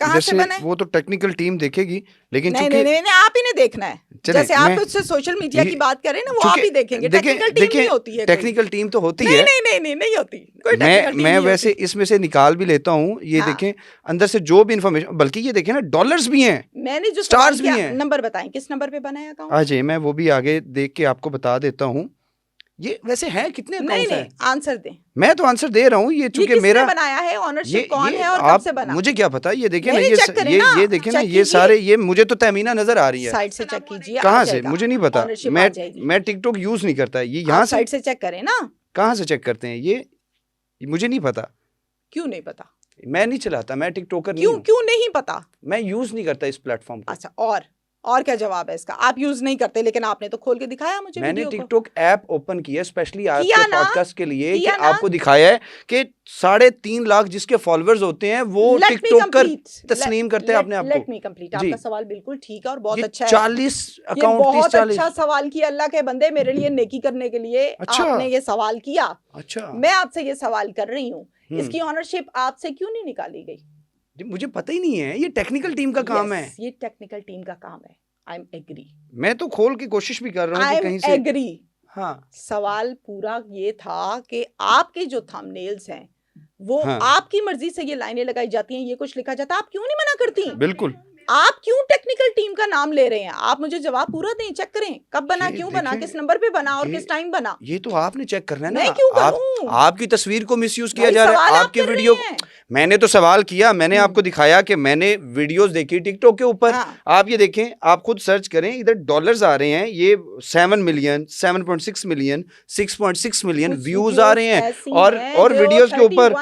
کہاں سے بنا ہے وہ تو ٹیکنیکل ٹیم دیکھے گی, لیکن نہیں آپ ہی نے دیکھنا ہے. جیسے آپ اس سے سوشل میڈیا کی بات کریں نا, وہ آپ ہی دیکھیں گے. ٹیکنیکل ٹیم نہیں ہوتی ہے, ٹیکنیکل ٹیم تو ہوتی ہے. نہیں ہوتی. میں ویسے اس میں سے نکال بھی لیتا ہوں, یہ دیکھیں اندر سے جو بھی انفارمیشن, بلکہ یہ دیکھیں نا ڈالرز بھی ہیں, میں نے جو سٹارز بھی ہیں. نمبر بتائیں کس نمبر پہ بنا ہے اکاؤنٹ؟ آ جائیں, میں وہ بھی آگے دیکھ کے آپ کو بتا دیتا ہوں. یہ ویسے ہیں کتنے اکاؤنٹس ہیں؟ آنسر دیں. میں تو آنسر دے رہا ہوں, یہ چونکہ میرا بنایا ہے, اونرشپ کون ہے اور کب سے بنا, مجھے کیا پتا. یہ دیکھیں نا, یہ دیکھیں نا, یہ سارے, یہ مجھے تو تہمینہ نظر آ رہی ہے. سائٹ سے چیک کیجئے. کہاں سے مجھے نہیں پتا, میں ٹک ٹاک یوز نہیں کرتا. یہ یہاں سے سائٹ سے چیک کریں نا. کہاں سے چیک کرتے ہیں یہ مجھے نہیں پتا. کیوں نہیں پتا؟ میں نہیں چلاتا, میں ٹک ٹاکر نہیں ہوں. کیوں نہیں پتا؟ میں یوز نہیں کرتا اس پلیٹ فارم کو. اچھا, اور کیا جواب ہے اس کا؟ آپ یوز نہیں کرتے, لیکن آپ نے تو کھول کے دکھایا مجھے. میں نے ٹک ٹاک ایپ اوپن کیا اسپیشلی آپ کے پوڈ کاسٹ کے لیے, کہ آپ کو دکھایا ہے کہ 3.5 لاکھ جس کے فالوورز ہوتے ہیں وہ ٹک ٹاکر تسلیم کرتے ہیں اپنے آپ کو. Let me complete. آپ کا سوال بالکل ٹھیک ہے اور بہت اچھا ہے. 40 اکاؤنٹ, بہت اچھا سوال کیا اللہ کے بندے, میرے لیے نیکی کرنے کے لیے آپ نے یہ سوال کیا. اچھا, میں آپ سے یہ سوال کر رہی ہوں, اس کی آنرشپ آپ سے کیوں نہیں نکالی گئی؟ مجھے پتہ ہی نہیں ہے, یہ ٹیکنیکل ٹیم کا کام ہے. یہ ٹیکنیکل ٹیم کا کام ہے. I am agree. میں تو کھول کی کوشش بھی کر رہا ہوں کہ کہیں سے. I am agree. ہاں, سوال پورا یہ تھا کہ آپ کے جو تھم نیلز ہیں وہ آپ کی مرضی سے یہ لائنیں لگائی جاتی ہیں, یہ کچھ لکھا جاتا ہے, آپ کیوں نہیں منع کرتی؟ بالکل. آپ کیوں ٹیکنیکل ٹیم کا نام لے رہے ہیں؟ آپ مجھے جواب پورا دیں, چیک کریں کب بنا, کیوں بنا, کس نمبر پہ بنا اور کس ٹائم بنا. یہ تو آپ نے چیک کرنا ہے نا. میں کیوں کروں؟ آپ کی تصویر کو مس یوز کیا جا رہا ہے, آپ کی ویڈیو. میں نے تو سوال کیا, میں نے آپ کو دکھایا کہ میں نے ویڈیوز دیکھی ٹک ٹاک کے اوپر. آپ یہ دیکھیں, آپ خود سرچ کریں, ادھر ڈالرز آ رہے ہیں, یہ 7 ملین, 7.6 ملین, 6.6 ملین ویوز آ رہے ہیں. اور ویڈیوز کے اوپر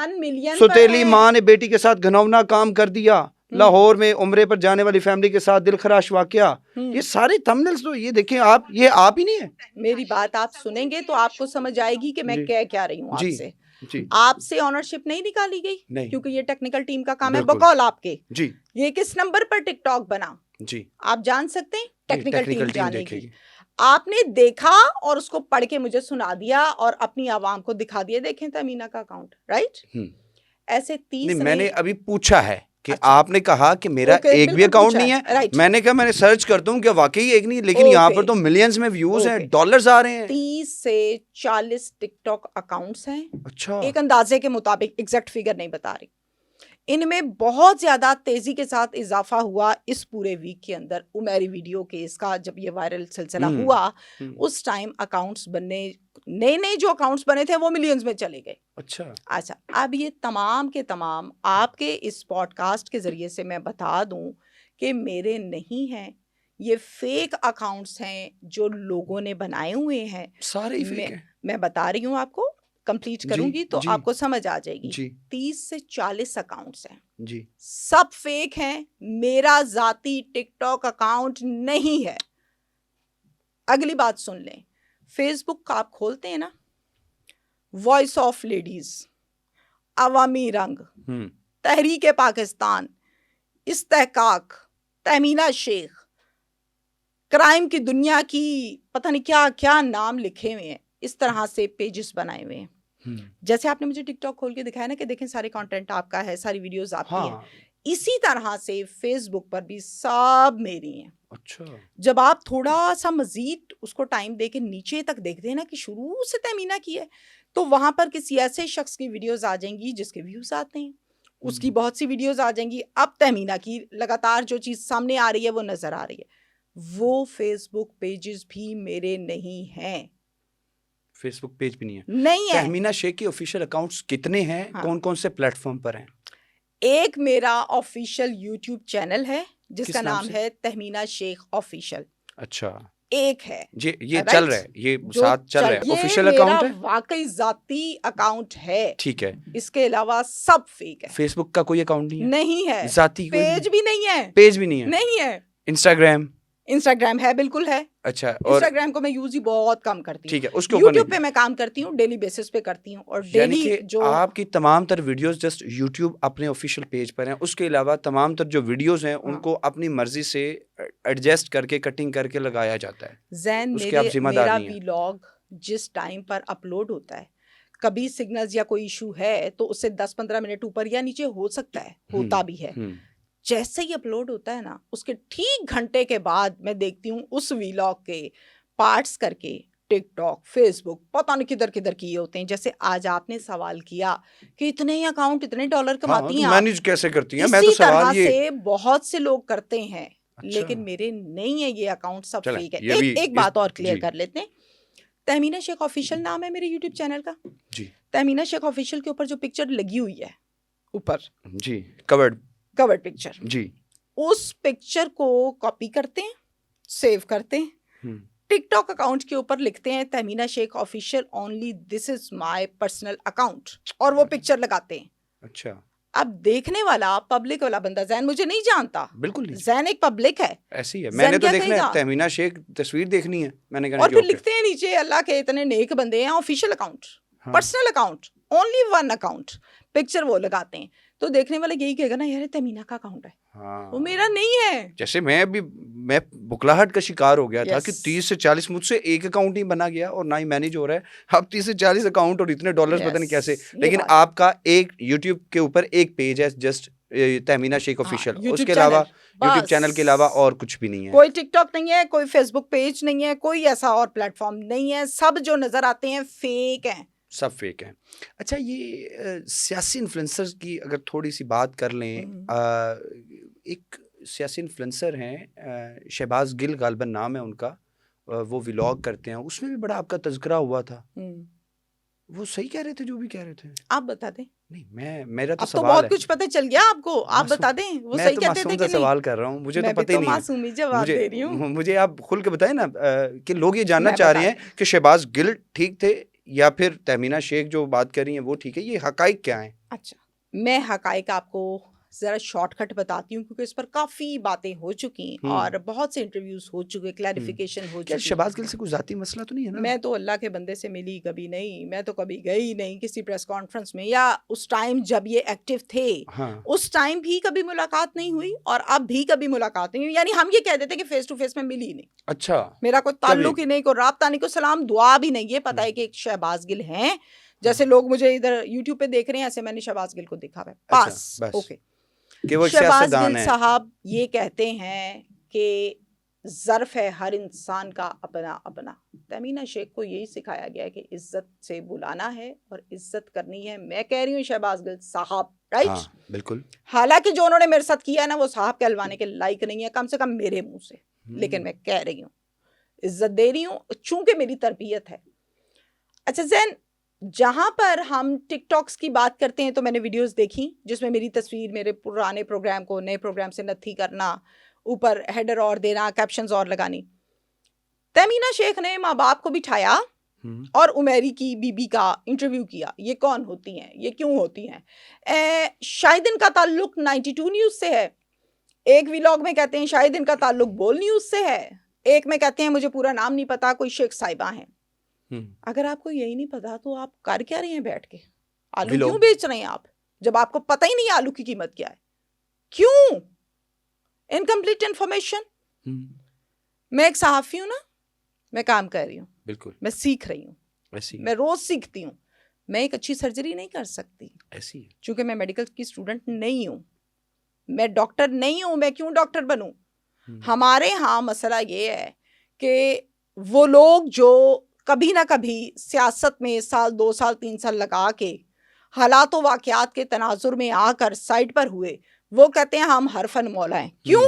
ستیلی ماں نے بیٹی کے ساتھ گھناؤنا کام کر دیا, لاہور میں عمرے پر جانے والی فیملی کے ساتھ دل خراش واقعہ. یہ سارے تھمبنیلز تو یہ دیکھیں آپ, یہ آپ ہی نہیں ہے. میری بات آپ سنیں گے تو آپ کو سمجھ آئے گی کہ میں کیا رہی ہوں آپ سے. جی, آپ سے آنرشپ نہیں نکالی گئی نہیں, کیونکہ یہ ٹیکنیکل ٹیم کا کام ہے. بقول آپ کے جی, یہ کس نمبر پر ٹک ٹاک بنا جی, آپ جان سکتے ہیں؟ ٹیکنیکل ٹیم جانے دیکھے گی. آپ نے دیکھا اور اس کو پڑھ کے مجھے سنا دیا اور اپنی عوام کو دکھا دیا, دیکھیں تمینہ کا اکاؤنٹ, رائٹ. ایسے 30 میں نے ابھی پوچھا ہے کہ آپ نے کہا کہ میرا ایک بھی اکاؤنٹ نہیں ہے. میں نے کہا میں نے سرچ کرتا ہوں کہ واقعی ایک نہیں, لیکن یہاں پر تو ملینز میں ویوز ہیں, ڈالرز آ رہے ہیں. 30 سے 40 ٹک ٹاک اکاؤنٹس ہیں. اچھا, ایک اندازے کے مطابق, ایگزیکٹ فگر نہیں بتا رہی. ان میں بہت زیادہ تیزی کے ساتھ اضافہ ہوا اس پورے ویک کے اندر. میری ویڈیو کیس کا جب یہ وائرل سلسلہ ہوا, اس ٹائم اکاؤنٹس بننے, نئے جو اکاؤنٹس بنے تھے وہ ملینز میں چلے گئے. اچھا, اب یہ تمام کے تمام آپ کے اس پوڈ کاسٹ کے ذریعے سے میں بتا دوں کہ میرے نہیں ہیں, یہ فیک اکاؤنٹس ہیں جو لوگوں نے بنائے ہوئے ہیں. سارے فیک ہیں. میں بتا رہی ہوں آپ کو, کمپلیٹ کروں گی تو آپ کو سمجھ آ جائے گی. 30 سے 40 اکاؤنٹس ہیں جی, سب فیک ہیں. میرا ذاتی ٹک ٹاک اکاؤنٹ نہیں ہے. اگلی بات سن لیں, فیس بک کا آپ کھولتے ہیں نا, وائس آف لیڈیز, عوامی رنگ, تحریک پاکستان, استحقاق, تہمینہ شیخ, کرائم کی دنیا کی پتہ نہیں کیا کیا نام لکھے ہوئے ہیں, اس طرح سے پیجز بنائے ہوئے ہیں. جیسے آپ نے مجھے ٹک ٹاک کھول کے دکھایا نا کہ دیکھیں سارے کانٹینٹ آپ کا ہے, ساری ویڈیوز آپ کی ہیں, اسی طرح سے فیس بک پر بھی سب میری ہیں. اچھا, جب آپ تھوڑا سا مزید اس کو ٹائم دے کے نیچے تک دیکھتے ہیں نا کہ شروع سے تہمینہ کی ہے, تو وہاں پر کسی ایسے شخص کی ویڈیوز آ جائیں گی جس کے ویوز آتے ہیں, اس کی بہت سی ویڈیوز آ جائیں گی. اب تہمینہ کی لگاتار جو چیز سامنے آ رہی ہے وہ نظر آ رہی ہے. وہ فیس بک پیجز بھی میرے نہیں ہیں. فیس بک پیج بھی نہیں ہے. نہیں ہے. تہمینہ شیخ کے آفیشیل اکاؤنٹس کتنے ہیں, کون کون سے پلیٹ فارم پر ہیں؟ ایک میرا آفیشیل یوٹیوب چینل ہے جس کا نام ہے تہمینہ شیخ آفیشیل. اچھا, ایک ہے جی, یہ چل رہا ہے, یہ ساتھ چل رہا ہے, آفیشیل اکاؤنٹ ہے, واقعی ذاتی اکاؤنٹ ہے. ٹھیک ہے. اس کے علاوہ سب فیک ہے. فیس بک کا کوئی اکاؤنٹ نہیں ہے, ذاتی پیج بھی نہیں ہے, پیج بھی نہیں ہے, نہیں ہے. انسٹاگرام ہے, بالکل ہے. اچھا, انسٹاگرام کو میں یوز ہی بہت کم کرتی ہوں. ٹھیک ہے, اس کے یوٹیوب پہ میں کام کرتی ہوں, ڈیلی بیسس پہ کرتی ہوں. اور ڈیلی جو آپ کی تمام تر ویڈیوز جسٹ یوٹیوب اپنے آفیشیل پیج پر ہیں, اس کے علاوہ تمام تر جو ویڈیوز ہیں ان کو اپنی مرضی سے ایڈجسٹ کر کے کٹنگ کر کے لگایا جاتا ہے. زین, میرا ویلاگ جس ٹائم پر اپلوڈ ہوتا ہے, کبھی سگنلز یا کوئی ایشو ہے تو اس سے 10-15 منٹ اوپر یا نیچے ہو سکتا ہے, ہوتا بھی ہے. جیسے ہی اپلوڈ ہوتا ہے نا اس کے ٹھیک گھنٹے کے بعد میں دیکھتی ہوں اس ویلاگ کے پارٹس کر کے ٹک ٹاک فیس بک پتہ نہیں کدھر کدھر کیے ہوتے ہیں. جیسے آج آپ نے سوال کیا کہ اتنے ہی اکاؤنٹ اتنے ڈالر کماتی ہیں مینیج کیسے کرتی ہیں, میں تو اسی طرح سوال یہ سے بہت سے لوگ کرتے ہیں لیکن میرے نہیں ہے یہ اکاؤنٹ سب فیک ہے. ایک بات اور کلیئر کر لیتے ہیں, تہمینہ شیخ آفیشیل نام ہے میرے یوٹیوب چینل کا. جی تہمینہ شیخ آفیشیل کے اوپر جو پکچر لگی ہوئی ہے اوپر, جی کورڈ پکچر, جی اس پکچر کو کاپی کرتے ہیں, سیو کرتے ہیں, ٹک ٹاک اکاؤنٹ کے اوپر لکھتے ہیں تہمینہ شیخ official only this is my personal account, اور وہ پکچر لگاتے ہیں. اچھا, اب دیکھنے والا پبلک والا بندہ, زین مجھے نہیں جانتا, بالکل نہیں, زین ایک پبلک ہے, ایسی ہے. میں نے تو دیکھنا ہے تہمینہ شیخ تصویر دیکھنی ہے, میں نے کہا اور پھر لکھتے ہیں نیچے اللہ کے اتنے نیک بندے ہیں, official account, personal account, only one account, picture وہ لگاتے ہیں. تو دیکھنے والا یہی کہے گا نا یار تہمینہ کا اکاؤنٹ ہے, وہ میرا نہیں ہے. جیسے میں بکلاہٹ کا شکار ہو گیا تھا کہ 30 سے 40 مجھ سے ایک اکاؤنٹ نہیں بنا گیا اور نہ ہی مینیج ہو رہا ہے. اب 30 سے 40 اکاؤنٹ اور اتنے ڈالرز پتہ نہیں کیسے. لیکن آپ کا ایک یوٹیوب کے اوپر ایک پیج ہے جسٹ تہمینہ شیخ آفیشیل, اس کے علاوہ یوٹیوب چینل کے علاوہ اور کچھ بھی نہیں ہے. کوئی ٹک ٹاک نہیں ہے, کوئی فیس بک پیج نہیں ہے, کوئی ایسا اور پلیٹ فارم نہیں ہے. سب جو نظر آتے ہیں فیک ہیں, سب فیک ہیں. اچھا, یہ سیاسی انفلوئنسر کی اگر تھوڑی سی بات کر لیں, ایک سیاسی انفلوئنسر ہیں شہباز گل غالباً نام ہے ان کا, وہ ولاگ کرتے ہیں, اس میں بھی بڑا آپ کا تذکرہ ہوا تھا. وہ صحیح کہہ رہے تھے جو بھی کہہ رہے تھے؟ آپ بتا دیں. نہیں, میرا تو سوال ہے, بہت کچھ پتہ چل گیا آپ کو, آپ بتا دیں وہ صحیح کہتے تھے کہ نہیں. سوال کر رہا ہوں, مجھے تو پتہ ہی نہیں ہے. مجھے آپ کھل کے بتائیں نا کہ لوگ یہ جاننا چاہ رہے ہیں کہ شہباز گل ٹھیک تھے یا پھر تہمینہ شیخ جو بات کر رہی ہیں وہ ٹھیک ہے, یہ حقائق کیا ہیں؟ اچھا, میں حقائق آپ کو ذرا شارٹ کٹ بتاتی ہوں کیونکہ اس پر کافی باتیں ہو چکی ہیں اور بہت سے انٹرویوز ہو چکے, کلیریفیکیشن ہو چکی. شہباز گل سے کوئی ذاتی مسئلہ تو نہیں ہے نا؟ میں تو اللہ کے بندے سے ملی کبھی نہیں, میں تو کبھی گئی نہیں کسی پریس کانفرنس میں, یا اس ٹائم جب یہ ایکٹیو تھے اس ٹائم بھی کبھی ملاقات نہیں ہوئی اور اب بھی کبھی ملاقات نہیں ہوئی. یعنی ہم یہ کہہ دیتے کہ فیس ٹو فیس میں ملی نہیں. اچھا, میرا کوئی تعلق ہی نہیں, کوئی رابطہ نہیں, کوئی سلام دعا بھی نہیں. یہ پتا ہے کہ ایک شہباز گل ہیں, جیسے لوگ مجھے ادھر یوٹیوب پہ دیکھ رہے ہیں ایسے میں نے شہباز گل کو دیکھا ہے بس. اوکے, شہباز گل صاحب یہ کہتے ہیں کہ ظرف ہے ہر انسان کا اپنا اپنا. تہمینہ شیخ کو یہی سکھایا گیا ہے کہ عزت سے بلانا ہے اور عزت کرنی ہے. میں کہہ رہی ہوں شہباز گل صاحب, رائٹ, بالکل. حالانکہ جو انہوں نے میرے ساتھ کیا ہے نا وہ صاحب کہلوانے کے لائق نہیں ہے, کم سے کم میرے منہ سے, لیکن میں کہہ رہی ہوں, عزت دے رہی ہوں چونکہ میری تربیت ہے. اچھا زین, جہاں پر ہم ٹک ٹاکس کی بات کرتے ہیں تو میں نے ویڈیوز دیکھی جس میں میری تصویر میرے پرانے پروگرام کو نئے پروگرام سے نتھی کرنا, اوپر ہیڈر اور دینا, کیپشنز اور لگانی. تہمینہ شیخ نے ماں باپ کو بٹھایا اور عمیری کی بی بی کا انٹرویو کیا. یہ کون ہوتی ہیں, یہ کیوں ہوتی ہیں؟ شاید ان کا تعلق 92 نیوز سے ہے, ایک ویلاگ میں کہتے ہیں شاید ان کا تعلق بول نیوز سے ہے, ایک میں کہتے ہیں مجھے پورا نام نہیں پتا, کوئی شیخ صاحبہ ہیں. اگر آپ کو یہی نہیں پتا تو آپ کر کیا رہے ہیں بیٹھ کے, آلو کیوں بیچ رہے ہیں آپ جب آپ کو پتہ ہی نہیں آلو کی قیمت کیا ہے؟ کیوں انکمپلیٹ انفارمیشن؟ میں ایک صحافی ہوں نا, میں کام کر رہی ہوں, بالکل, میں سیکھ رہی ہوں, میں روز سیکھتی ہوں. میں ایک اچھی سرجری نہیں کر سکتی ایسی, چونکہ میں میڈیکل کی اسٹوڈنٹ نہیں ہوں, میں ڈاکٹر نہیں ہوں. میں کیوں ڈاکٹر بنوں؟ ہمارے ہاں مسئلہ یہ ہے کہ وہ لوگ جو کبھی نہ کبھی سیاست میں 1 سال 2 سال 3 سال لگا کے حالات و واقعات کے تناظر میں آ کر سائٹ پر ہوئے, وہ کہتے ہیں ہم ہر فن مولا ہیں. کیوں؟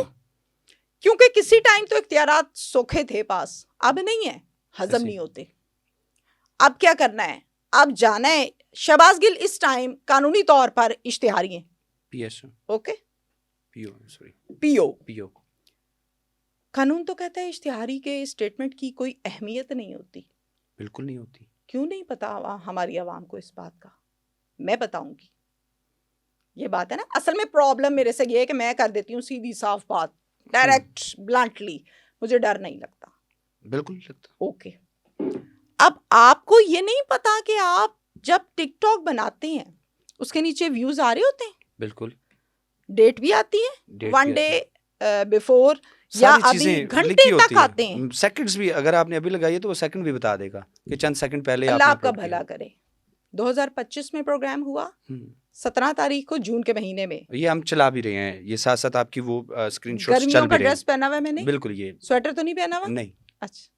کیونکہ کسی ٹائم تو اختیارات سوکھے تھے پاس, اب نہیں ہے, ہضم نہیں ہوتے. اب کیا کرنا ہے, اب جانا ہے. شہباز گل اس ٹائم قانونی طور پر اشتہاری ہیں, پی ایس, اوکے, پی او. قانون تو کہتا ہے اشتہاری کے اسٹیٹمنٹ کی کوئی اہمیت نہیں ہوتی. بالکل نہیں ہوتی. کیوں نہیں پتا ہماری عوام کو اس بات کا؟ میں بتاؤں گی. یہ بات ہے نا, اصل میں پرابلم میرے سے یہ ہے کہ میں کر دیتی ہوں سیدھی صاف بات, ڈائریکٹ بلانٹلی, مجھے ڈر نہیں لگتا. بالکل نہیں لگتا. اوکے, اب آپ کو یہ نہیں پتا کہ آپ جب ٹک ٹاک بناتے ہیں اس کے نیچے ویوز آ رہے ہوتے ہیں, بالکل, ڈیٹ بھی آتی ہے, 1 ڈے بیفور, یا ابھی گھنٹے تک آتے ہیں, سیکنڈز بھی. اگر آپ نے ابھی لگائی ہے تو وہ سیکنڈ بھی بتا دے گا کہ چند سیکنڈ پہلے. اللہ آپ کا بھلا کرے. 2025 میں پروگرام ہوا, 17 تاریخ کو جون کے مہینے میں. یہ ہم چلا بھی رہے ہیں, یہ ساتھ ساتھ آپ کی وہ اسکرین شاٹس چل بھی رہے ہیں. گرمیوں کا ڈریس پہنا ہوا ہے میں نے, بالکل. یہ سویٹر تو نہیں پہنا ہوا؟ نہیں. اچھا,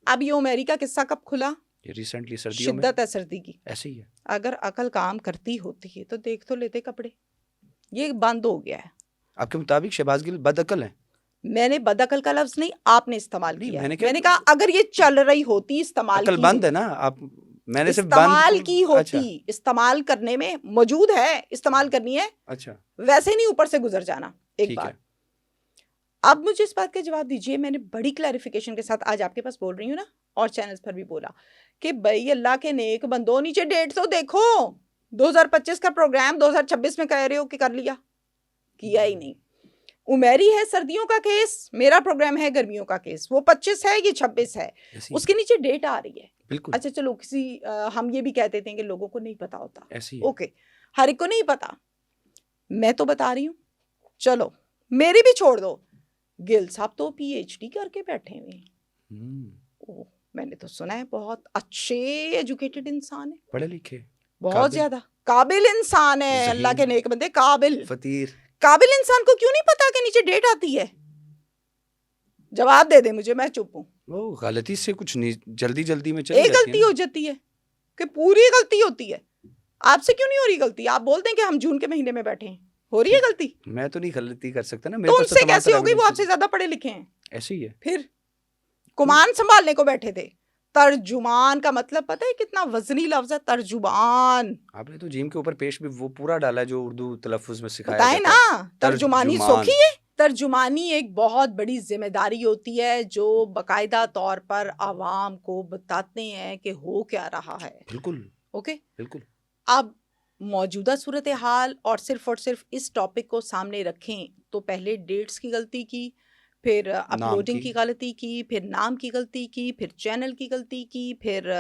اب یہ عمیری کا قصہ کب کھلا؟ ریسنٹلی سردیوں میں. شدت ہے سردی کی. ایسے ہی ہے. اگر عقل کام کرتی ہوتی ہے تو دیکھ تو لیتے کپڑے. یہ بند ہو گیا ہے. آپ کے مطابق شہباز گل بد عقل ہیں؟ میں نے بد عقل کا لفظ نہیں, آپ نے استعمال کیا. میں نے کہا اگر یہ چل رہی ہوتی, استعمال عقل بند ہے نا. آپ میں نے استعمال کی ہوتی, استعمال کرنے میں موجود ہے, استعمال کرنی ہے. اچھا, ویسے نہیں اوپر سے گزر جانا. ایک ٹھیک ہے. بات اب مجھے اس بات کا جواب دیجئے. میں نے بڑی کلیریفیکیشن کے ساتھ آج آپ کے پاس بول رہی ہوں نا, اور چینلز پر بھی بولا کہ بھائی اللہ کے نیک بندو, نیچے ڈیٹ تو دیکھو. 2025 کا پروگرام 2026 میں کہہ رہے ہو کہ کر لیا, کیا ہی نہیں. عمیری ہے سردیوں کا کیس, میرا پروگرام ہے گرمیوں کا کیس. وہ 25 ہے, یہ 26 ہے, اس کے نیچے ڈیٹ آ رہی ہے. بالکل. اچھا چلو, کسی ہم یہ بھی کہتے تھے کہ لوگوں کو نہیں پتا ہوتا. اوکے, ہر ایک کو نہیں پتا. میں تو بتا رہی ہوں, چلو میری بھی چھوڑ دو. گل صاحب تو پی ایچ ڈی کر کے بیٹھے ہوئے. میں نے تو سنا ہے بہت اچھے ایجوکیٹڈ انسان ہے, پڑھے لکھے, بہت زیادہ قابل انسان ہے. اللہ کے نیک بندے, قابل فطیر. قابل انسان کو کیوں نہیں پتا کہ نیچے ڈیٹ آتی ہے؟ جواب دے دے مجھے, میں چپ ہوں. وہ غلطی سے کچھ نہیں, جلدی میں چلی ایک غلطی ہو جاتی ہے کہ پوری غلطی ہوتی ہے. آپ سے کیوں نہیں ہو رہی غلطی؟ آپ بولتے ہیں کہ ہم جون کے مہینے میں بیٹھے ہیں, ہو رہی ہے غلطی. میں تو نہیں غلطی کر سکتا نا. تو ان سے کیسی ہوگی, وہ آپ سے زیادہ پڑھے لکھے ہیں. ایسے ہی ہے. پھر کمان سنبھالنے کو بیٹھے تھے. ترجمان کا مطلب پتہ ہے کتنا وزنی لفظ ہے, ترجمان. آپ نے تو جیم کے اوپر پیش بھی وہ پورا ڈالا جو اردو تلفظ میں سکھایا جاتا ہے نا. ترجمانی سوکھی ہے. ترجمانی ایک بہت بڑی ذمہ داری ہوتی ہے جو باقاعدہ طور پر عوام کو بتاتے ہیں کہ ہو کیا رہا ہے. بالکل. اوکے, بالکل. اب موجودہ صورتحال اور صرف اس ٹاپک کو سامنے رکھیں تو پہلے ڈیٹس کی غلطی کی, پھر اپلوڈنگ کی غلطی کی, پھر نام کی غلطی کی, پھر چینل کی غلطی کی, پھر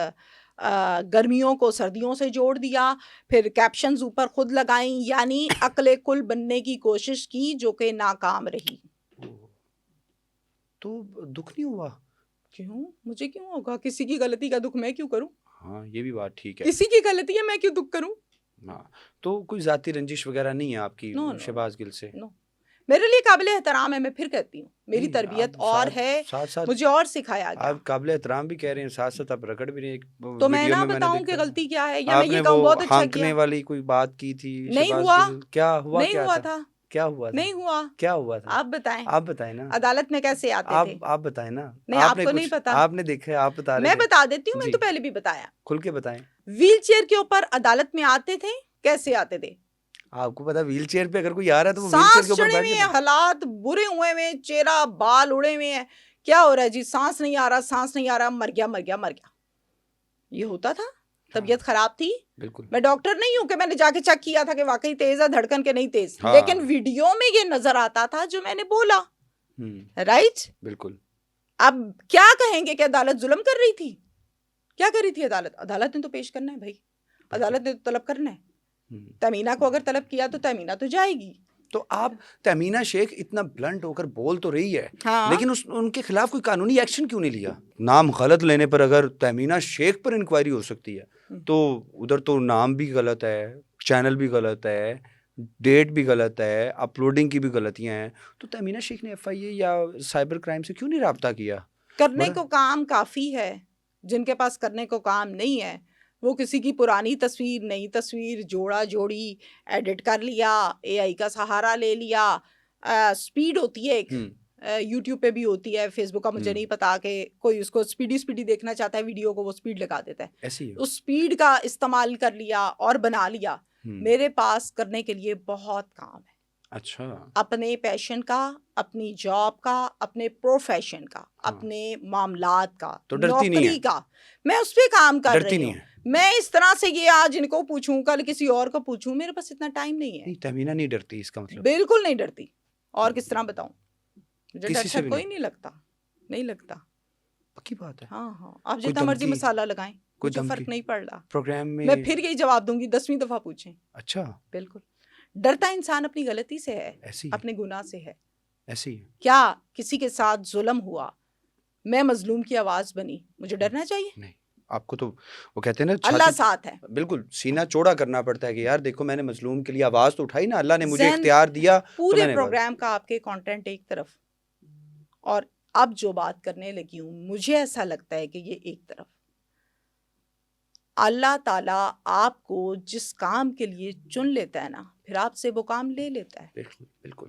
گرمیوں کو سردیوں سے جوڑ دیا, پھر کیپشنز اوپر خود لگائیں. یعنی عقل کل بننے کی کوشش کی جو کہ ناکام رہی. تو دکھ نہیں ہوا؟ کیوں, مجھے کیوں ہوگا؟ کسی کی غلطی کا دکھ میں کیوں کروں؟ ہاں, یہ بھی بات ٹھیک ہے. کسی کی غلطی ہے, میں کیوں دکھ کروں؟ ہاں, تو کوئی ذاتی رنجش وغیرہ نہیں ہے آپ کی شہباز گل سے؟ میرے لیے قابل احترام ہے. میں پھر کہتی ہوں, میری تربیت اور ہے, مجھے اور سکھایا گیا. آپ قابل احترام بھی کہہ رہے ہیں, ساتھ ساتھ آپ رگڑ بھی رہے ہیں. تو میں نہ بتاؤں کہ غلطی کیا ہے, یا میں یہ کہوں بہت اچھا کیا؟ والی کوئی بات کی تھی, نہیں ہوا. کیا ہوا؟ نہیں ہوا تھا. کیا ہوا تھا؟ نہیں ہوا. کیا ہوا تھا؟ آپ بتائیں. آپ بتائیں نا. عدالت میں کیسے آتے تھے؟ آپ بتائیں نا. نہیں, آپ کو نہیں پتا. آپ نے دیکھا, آپ بتا رہے. میں بتا دیتی ہوں, میں تو پہلے بھی بتایا. کھل کے بتائیں. ویل چیئر کے اوپر عدالت میں آتے تھے, کیسے آتے تھے؟ آپ کو پتا ویل چیئر پہ اگر کوئی آ رہا ہے تو سانس چڑھے ہوئے ہیں, حالات برے ہوئے ہیں, چہرہ بال اڑے ہوئے ہیں. کیا ہو رہا ہے جی؟ سانس نہیں آ رہا, سانس نہیں آ رہا, مر گیا مر گیا مر گیا. یہ ہوتا تھا. طبیعت خراب تھی. بالکل. میں ڈاکٹر نہیں ہوں کہ میں نے جا کے چیک کیا تھا کہ واقعی تیز ہے دھڑکن کے نہیں تیز, لیکن ویڈیو میں یہ نظر آتا تھا جو میں نے بولا. رائٹ. بالکل. اب کیا کہیں گے کہ عدالت ظلم کر رہی تھی؟ کیا کر رہی تھی عدالت؟ عدالت نے تو پیش کرنا ہے بھائی, عدالت نے تو طلب کرنا ہے. تہمینہ کو اگر طلب کیا تو تہمینہ تو جائے گی. تو آپ تہمینہ شیخ اتنا بلنٹ ہو کر بول تو رہی ہے, لیکن ان کے خلاف کوئی قانونی ایکشن کیوں نہیں لیا؟ نام غلط لینے پر اگر تہمینہ شیخ پر انکوائری ہو سکتی ہے تو ادھر تو نام بھی غلط ہے, چینل بھی غلط ہے, ڈیٹ بھی غلط ہے, اپلوڈنگ کی بھی غلطیاں ہیں. تو تہمینہ شیخ نے ایف آئی اے یا سائبر کرائم سے کیوں نہیں رابطہ کیا؟ کرنے کو کام کافی ہے. جن کے پاس کرنے کو کام نہیں ہے وہ کسی کی پرانی تصویر, نئی تصویر, جوڑا جوڑی ایڈٹ کر لیا, اے آئی کا سہارا لے لیا. سپیڈ ہوتی ہے ایک, یوٹیوب پہ بھی ہوتی ہے, فیس بک کا مجھے نہیں پتا, کہ کوئی اس کو سپیڈی دیکھنا چاہتا ہے ویڈیو کو, وہ سپیڈ لگا دیتا ہے. اس سپیڈ کا استعمال کر لیا اور بنا لیا. میرے پاس کرنے کے لیے بہت کام ہے. اچھا. اپنے پیشن کا, اپنی جاب کا, اپنے پروفیشن کا, اپنے معاملات کا, نوکری کا, میں اس پہ کام کر رہی ہوں. میں اس طرح سے یہ آج ان کو پوچھوں, کل کسی اور کو پوچھوں, میرے پاس اتنا ٹائم نہیں ہے. تہمینہ نہیں ڈرتی اس کا مطلب؟ بالکل نہیں ڈرتی. اور کس طرح بتاؤں؟ مجھے ڈر کوئی نہیں لگتا. نہیں لگتا. پکی بات ہے. ہاں ہاں, آپ جتنا مرضی مسالہ لگائیں, کچھ فرق نہیں پڑ رہا. پروگرام میں پھر یہی جواب دوں گی, 10ویں دفعہ پوچھیں. اچھا. بالکل. ڈرتا انسان اپنی غلطی سے ہے, اپنے گناہ سے ہے. ایسی کیا کسی کے ساتھ ظلم ہوا, میں مظلوم کی آواز بنی, مجھے ڈرنا چاہیے؟ نہیں. آپ کو تو وہ کہتے ہیں نا اللہ ساتھ ہے, بالکل سینہ چوڑا کرنا پڑتا ہے کہ یار دیکھو میں نے مظلوم کے لیے آواز تو اٹھائی نا, اللہ نے مجھے اختیار دیا. پورے پروگرام کا آپ کے کانٹینٹ ایک طرف, اور اب جو بات کرنے لگی ہوں مجھے ایسا لگتا ہے کہ یہ ایک طرف. اللہ تعالیٰ آپ کو جس کام کے لیے چن لیتا ہے نا, پھر آپ سے وہ کام لے لیتا ہے. بالکل.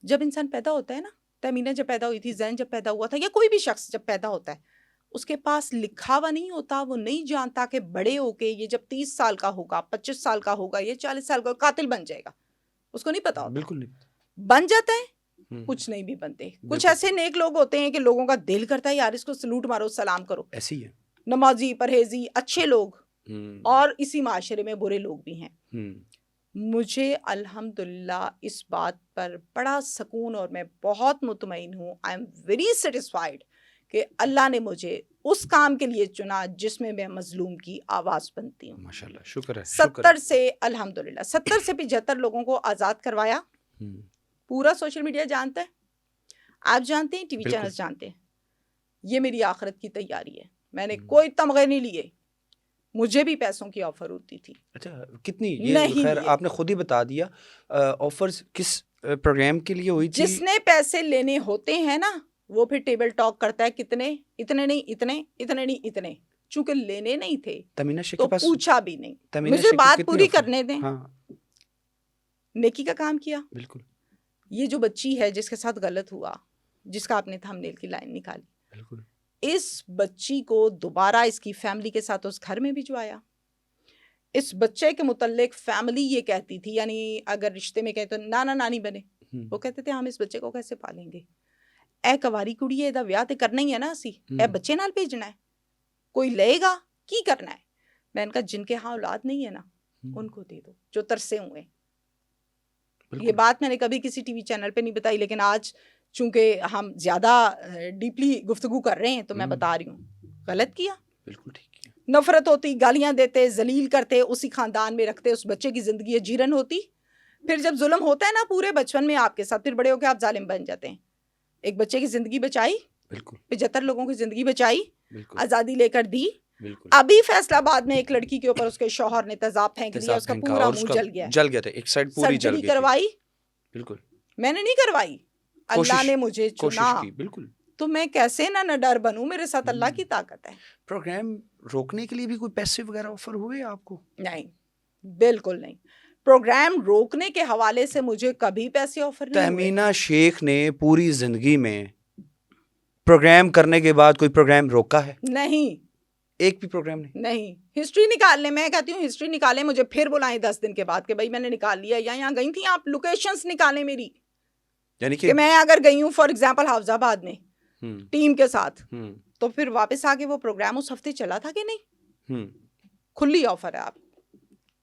جب انسان پیدا ہوتا ہے نا, تہمینہ جب پیدا ہوئی تھی, زین جب پیدا ہوا تھا, یا کوئی بھی شخص جب پیدا ہوتا ہے, اس کے پاس لکھا ہوا نہیں ہوتا, وہ نہیں جانتا کہ بڑے ہو کے یہ جب 30 سال کا ہوگا, 25 سال کا ہوگا, یہ 40 سال کا قاتل بن جائے گا. اس کو نہیں پتا ہوتا. بالکل نہیں. بن جاتا ہے, کچھ نہیں بھی بنتے. کچھ ایسے نیک لوگ ہوتے ہیں کہ لوگوں کا دل کرتا ہے یار اس کو سلوٹ مارو, سلام کرو. ایسی ہے نمازی, پرہیزی, اچھے لوگ, اور اسی معاشرے میں برے لوگ بھی ہیں. مجھے الحمدللہ اس بات پر بڑا سکون, اور میں بہت مطمئن ہوں, آئی ایم ویری سیٹسفائیڈ کہ اللہ نے مجھے اس کام کے لیے چنا جس میں میں مظلوم کی آواز بنتی ہوں. ماشاءاللہ, شکر ہے. 70 سے الحمدللہ 70 سے 75 لوگوں کو آزاد کروایا. پورا سوشل میڈیا جانتا ہے, آپ جانتے ہیں, ٹی وی چینلز جانتے ہیں. یہ میری آخرت کی تیاری ہے. میں نے کوئی تمغے نہیں لیے, مجھے بھی پیسوں کی آفر ہوتی تھی. اچھا, کتنی؟ یہ خیر آپ نے خود ہی بتا دیا. آفرز کس پروگرام کے لیے ہوئی تھی؟ جس نے پیسے لینے ہوتے ہیں نا, وہ پھر ٹیبل ٹاک کرتا ہے, کتنے, اتنے نہیں, اتنے نہیں, اتنے. چونکہ لینے نہیں تھے تمینہ شیخ تو کے پاس پوچھا بھی نہیں. مجھے بات پوری کرنے دیں. نیکی کا کام کیا. بالکل. یہ جو بچی ہے جس کے ساتھ غلط ہوا, جس کا آپ نے تھمبنیل کی لائن نکالی, بالکل, اس بچی کو دوبارہ اس کی فیملی کے ساتھ اس گھر میں بھجوایا. اس بچے کے متعلق فیملی یہ کہتی تھی, یعنی اگر رشتے میں کہتے تو نانا نانی بنے, وہ کہتے تھے ہم اس بچے کو کیسے پالیں گے, اے کواری کڑی ہے, دا ویاہ تے کرنا ہی ہے نا, اسی اے بچے نال بھیجنا ہے, کوئی لے گا کی کرنا ہے. میں ان کا جن کے ہاں اولاد نہیں ہے نا, ان کو دے دو جو ترسے ہوئے. یہ بات میں نے کبھی کسی ٹی وی چینل پہ نہیں بتائی, لیکن آج چونکہ ہم زیادہ ڈیپلی گفتگو کر رہے ہیں تو میں بتا رہی ہوں. غلط کیا, بالکل ٹھیک کیا. نفرت ہوتی, گالیاں دیتے, ذلیل کرتے, اسی خاندان میں رکھتے, اس بچے کی زندگی جیرن ہوتی. پھر جب ظلم ہوتا ہے نا پورے بچپن میں آپ کے ساتھ, پھر بڑے ہو کے آپ ظالم بن جاتے ہیں. ایک بچے کی زندگی بچائی, بالکل 75 لوگوں کی زندگی بچائی, بالکل آزادی لے کر دی. بالکل. ابھی فیصل آباد میں ایک لڑکی کے اوپر اس کے شوہر نے تیزاب پھینک دیا, اس کا پورا منہ جل گیا تھا, ایک سائڈ پوری جل گئی. کروائی, بالکل میں نے نہیں کروائی, اللہ نے مجھے چنا. بالکل. تو میں کیسے نہ ڈر بنوں, میرے ساتھ اللہ کی طاقت ہے. پروگرام روکنے کے لیے بھی کوئی پیسے وغیرہ آفر ہوئے آپ کو؟ نہیں, بالکل نہیں. پروگرام روکنے کے حوالے سے مجھے کبھی پیسے آفر نہیں ہوئے. تہمینہ شیخ نے پوری زندگی میں پروگرام کرنے کے بعد کوئی پروگرام روکا ہے؟ نہیں, ایک بھی پروگرام نہیں. ہسٹری نکال لیں, میں کہتی ہوں ہسٹری نکالیں, مجھے پھر بلائیں 10 دن کے بعد کہ بھائی میں نے نکال لیا, یا یہاں گئی تھی آپ, لوکیشنز نکالیں میری, یعنی کہ میں اگر گئی ہوں فار ایگزامپل حافظ آباد میں ٹیم کے ساتھ, تو پھر واپس آ کے وہ پروگرام اس ہفتے چلا تھا کہ نہیں. کھلی آفر ہے. آپ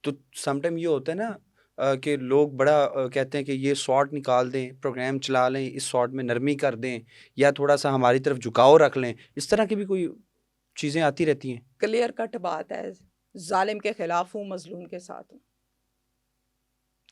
تو سم ٹائم یہ ہوتا ہے نا کہ لوگ بڑا کہتے ہیں کہ یہ شارٹ نکال دیں, پروگرام چلا لیں, اس شارٹ میں نرمی کر دیں, یا تھوڑا سا ہماری طرف جھکاؤ رکھ لیں, اس طرح کی بھی کوئی چیزیں آتی رہتی ہیں. کلیئر کٹ بات ہے, ظالم کے خلاف ہوں, مظلوم کے ساتھ ہوں.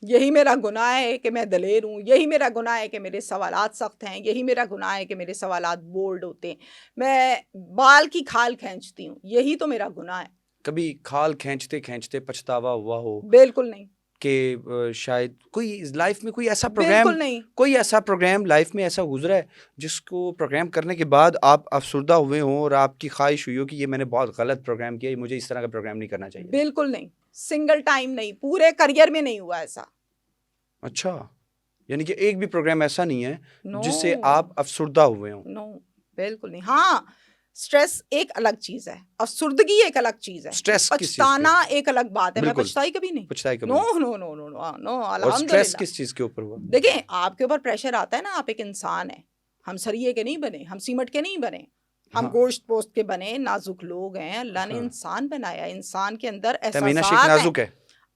یہی میرا گناہ ہے کہ میں دلیر ہوں, یہی میرا گناہ ہے کہ میرے سوالات سخت ہیں, یہی میرا گناہ ہے کہ میرے سوالات بولڈ ہوتے ہیں, میں بال کی کھال کھینچتی ہوں, یہی تو میرا گناہ ہے. کبھی کھال کھینچتے کھینچتے پچھتاوا ہوا ہو؟ بالکل نہیں. کہ شاید کوئی لائف میں کوئی ایسا پروگرام, کوئی ایسا پروگرام لائف میں ایسا گزرا ہے جس کو پروگرام کرنے کے بعد آپ افسردہ ہوئے ہوں اور آپ کی خواہش ہوئی ہو کہ یہ میں نے بہت غلط پروگرام کیا, مجھے اس طرح کا پروگرام نہیں کرنا چاہیے؟ بالکل نہیں, سنگل ٹائم نہیں, پورے کریئر میں نہیں ہوا ایسا. اچھا, یعنی کہ ایک بھی پروگرام ایسا نہیں ہے جس سے آپ افسردہ ہوئے ہوں؟ نو, بالکل نہیں. ہاں, سٹریس ایک الگ چیز ہے, افسردگی ایک الگ چیز ہے, پچھتانا ایک الگ بات ہے. میں پچھتائی کبھی نہیں. نو نو نو نو نو. سٹریس کس چیز کے اوپر ہوا؟ دیکھیں, آپ کے اوپر پریشر آتا ہے نا, آپ ایک انسان ہیں, ہم سریے کے نہیں بنے, ہم سیمٹ کے نہیں بنے, ہم گوشت پوست کے بنے, نازک لوگ ہیں. اللہ نے انسان بنایا, انسان کے اندر احساسات ہیں.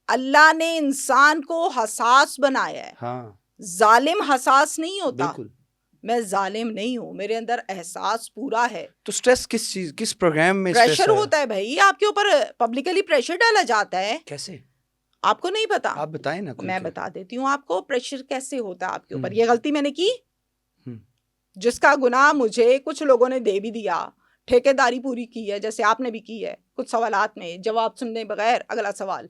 اللہ نے انسان کو حساس بنایا ہے. ظالم حساس نہیں ہوتا, میں ظالم نہیں ہوں, میرے اندر احساس پورا ہے. تو سٹریس کس چیز, کس پروگرام میں پریشر ہوتا ہے بھائی, آپ کے اوپر پبلکلی پریشر ڈالا جاتا ہے. کیسے؟ آپ کو نہیں پتا؟ آپ بتائیں نا. میں بتا دیتی ہوں آپ کو پریشر کیسے ہوتا ہے آپ کے اوپر. یہ غلطی میں نے کی, جس کا گناہ مجھے کچھ لوگوں نے دے بھی دیا, ٹھیکیداری پوری کی ہے جیسے آپ نے بھی کی ہے کچھ سوالات میں جواب سننے بغیر اگلا سوال